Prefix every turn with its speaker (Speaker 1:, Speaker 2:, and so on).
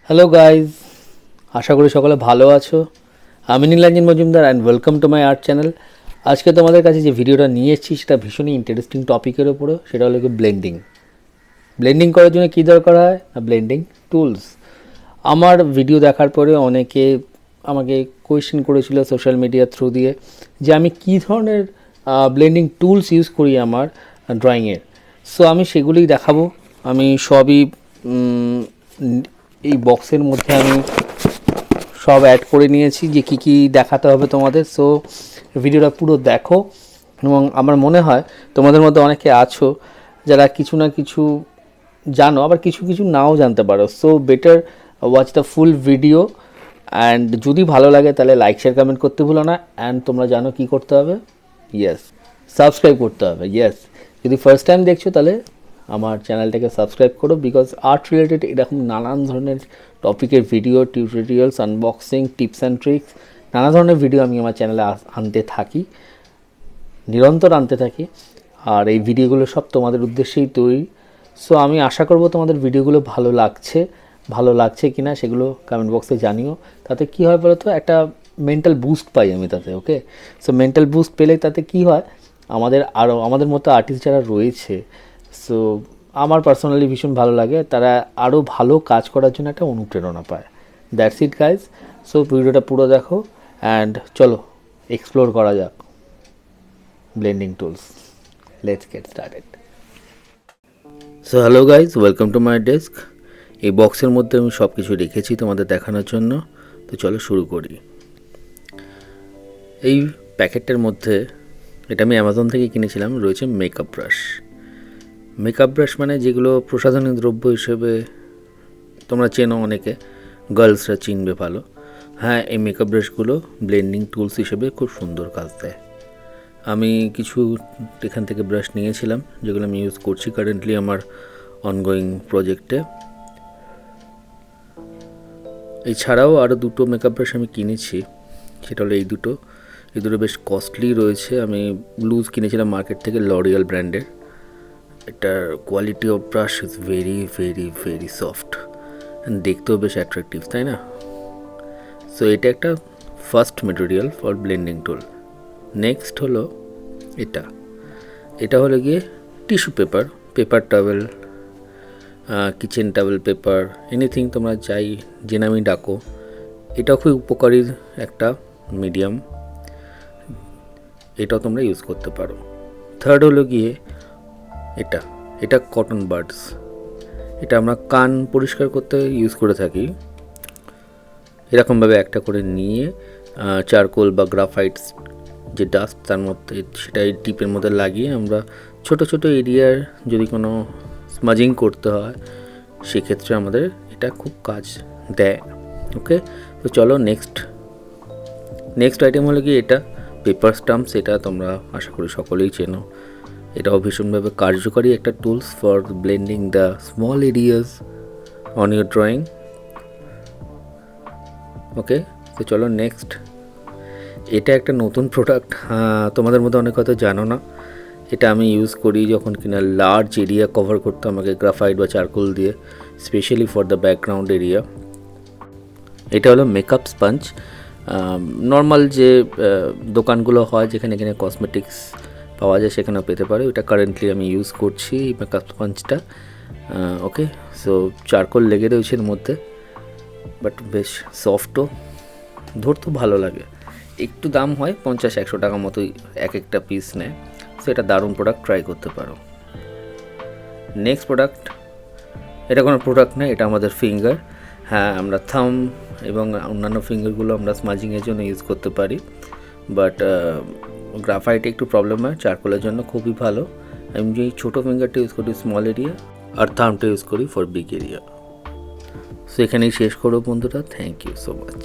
Speaker 1: Hello guys, আশা করি সকলে ভালো আছো। আমি Nilanjan Majumdar and welcome to my art channel. আজকে তোমাদের কাছে যে ভিডিওটা নিয়ে এসেছি সেটা ভীষণই ইন্টারেস্টিং টপিকের ওপরে। সেটা হলো কি ব্লেন্ডিং করার জন্য কী দরকার হয় না, ব্লেন্ডিং টুলস। আমার ভিডিও দেখার পরে অনেকে আমাকে কোয়েশ্চেন করেছিল সোশ্যাল মিডিয়া থ্রু দিয়ে যে আমি কী ধরনের ব্লেন্ডিং টুলস ইউজ করি আমার ড্রয়িংয়ের। সো আমি সেগুলোই দেখাবো। আমি সবই এই বক্সের মধ্যে আমি সব অ্যাড করে নিয়েছি যে কী কী দেখাতে হবে তোমাদের। সো ভিডিওটা পুরো দেখো, এবং আমার মনে হয় তোমাদের মধ্যে অনেকে আছো যারা কিছু না কিছু জানো, আবার কিছু কিছু নাও জানতে পারো। So better watch the full video, and যদি ভালো লাগে তাহলে লাইক শেয়ার কমেন্ট করতে ভুলো না। অ্যান্ড তোমরা জানো কী করতে হবে, ইয়েস, সাবস্ক্রাইব করতে হবে। ইয়েস, যদি ফার্স্ট টাইম দেখছো তাহলে আমার চ্যানেলটাকে সাবস্ক্রাইব করো, বিকজ আর্ট রিলেটেড এরকম নানান ধরনের টপিকের video, tutorials, unboxing, tips and tricks, নানা ধরনের ভিডিও আমি আমার চ্যানেলে আনতে থাকি, নিরন্তর আনতে থাকি। আর এই ভিডিওগুলো সব তোমাদের উদ্দেশ্যেই তৈরি। সো আমি আশা করব তোমাদের ভিডিওগুলো ভালো লাগছে কি না সেগুলো কমেন্ট বক্সে জানিও। তাতে কী হয় বলো তো, একটা মেন্টাল বুস্ট পাই আমি তাতে। ওকে, সো মেন্টাল বুস্ট পেলে তাতে কী হয়, আমাদের মতো আর্টিস্ট যারা রয়েছে, সো আমার পার্সোনালি ভীষণ ভালো লাগে, তারা আরও ভালো কাজ করার জন্য একটা অনুপ্রেরণা পায়। That's it guys. সো ভিডিওটা পুরো দেখো অ্যান্ড চলো এক্সপ্লোর করা যাক blending tools. Let's get started. So hello guys, welcome to my desk. এই বক্সের মধ্যে আমি সব কিছু রেখেছি তোমাদের দেখানোর জন্য। তো চলো শুরু করি। এই প্যাকেটটার মধ্যে, এটা আমি অ্যামাজন থেকে কিনেছিলাম, রয়েছে মেকআপ ব্রাশ মানে যেগুলো প্রসাধনী দ্রব্য হিসেবে তোমরা চেনো, অনেকে গার্লসরা চিনবে ভালো। হ্যাঁ, এই মেকআপ ব্রাশগুলো ব্লেন্ডিং টুলস হিসেবে খুব সুন্দর কাজ দেয়। আমি কিছু এখান থেকে ব্রাশ নিয়েছিলাম যেগুলো আমি ইউজ করছি কারেন্টলি আমার অনগোয়িং প্রজেক্টে। এছাড়াও আরও দুটো মেকআপ ব্রাশ আমি কিনেছি, সেটা হলো এই দুটো বেশ কস্টলি রয়েছে। আমি লুজ কিনেছিলাম মার্কেট থেকে, লরিয়াল ব্র্যান্ডের। এটার quality of brush is very very very soft and দেখতেও বেশ অ্যাট্রাকটিভ, তাই না? সো এটা একটা first material for blending tool. Next হলো এটা হলো গিয়ে tissue paper towel, kitchen towel paper, anything তোমরা যাই যে নামই ডাকো, এটা খুব উপকারী একটা মিডিয়াম, এটাও তোমরা ইউজ করতে পারো। থার্ড হলো গিয়ে এটা কটন বাডস। এটা আমরা কান পরিষ্কার করতে ইউজ করে থাকি। এরকমভাবে একটা করে নিয়ে চারকোল বা গ্রাফাইটস যে ডাস্ট তার মধ্যে, সেটা এই টিপের মধ্যে লাগিয়ে আমরা ছোট ছোট এরিয়ার যদি কোনো স্মাজিং করতে হয় সেক্ষেত্রে আমাদের এটা খুব কাজ দেয়। ওকে, তো চলো নেক্সট আইটেম হলো কি এটা পেপার স্টাম্পস। এটা তোমরা আশা করি সকলেই চেনো। এটাও ভীষণভাবে কার্যকরী একটা tools for blending the small areas on your drawing. Okay, তো চলো নেক্সট। এটা একটা নতুন প্রোডাক্ট, তোমাদের মধ্যে অনেক হয়তো জানো না। এটা আমি ইউজ করি যখন কিনা লার্জ এরিয়া কভার করতে আমাকে গ্রাফাইট বা চারকোল দিয়ে, specially for the background area. এটা হলো মেকআপ স্পঞ্জ। নর্মাল যে দোকানগুলো হয় যেখানে এখানে কসমেটিক্স পাওয়া যায় সেখানেও পেতে পারো। এটা কারেন্টলি আমি ইউজ করছি এই মেকআপ স্পঞ্জটা। ওকে, সো চারকোল লেগে রয়েছে এর মধ্যে, বাট বেশ সফটও, ধরতেও ভালো লাগে। একটু দাম হয় 50-100 টাকা মতোই এক একটা পিস নেয়। সো এটা দারুণ প্রোডাক্ট, ট্রাই করতে পারো। নেক্সট প্রোডাক্ট, এটা কোনো প্রোডাক্ট না, এটা আমাদের ফিঙ্গার। হ্যাঁ, আমরা থাম এবং অন্যান্য ফিঙ্গারগুলো আমরা স্মাজিংয়ের জন্য ইউজ করতে পারি, বাট গ্রাফাইটে একটু প্রবলেম হয়। চারকোলের জন্য খুবই ভালো। আমি যে ছোটো ফিঙ্গারটা ইউজ করি স্মল এরিয়া, আর থামটা ইউজ করি ফর বিগ এরিয়া। সো এখানেই শেষ করো বন্ধুরা, থ্যাংক ইউ সো মাচ।